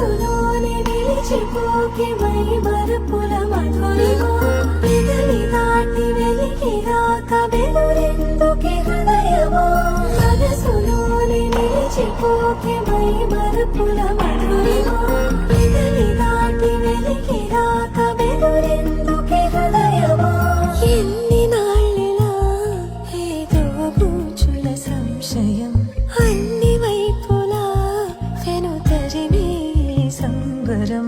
మనసులోని నిలిచిపోకే మై మరుపుల మధురిమా పెదవి దాటి వెలికి రాక వెలురెందుకే హృదయమా మనసులోని నిలిచిపోకే మై మరుపుల మధురిమా పెదవి దాటి వెలికి రాక వెలురెందుకే హృదయమా ఎన్ని నాళ్ళిలా ఏదో పూచుల సంశయం అన్ని వైపులా వెను తరిమే సంబరం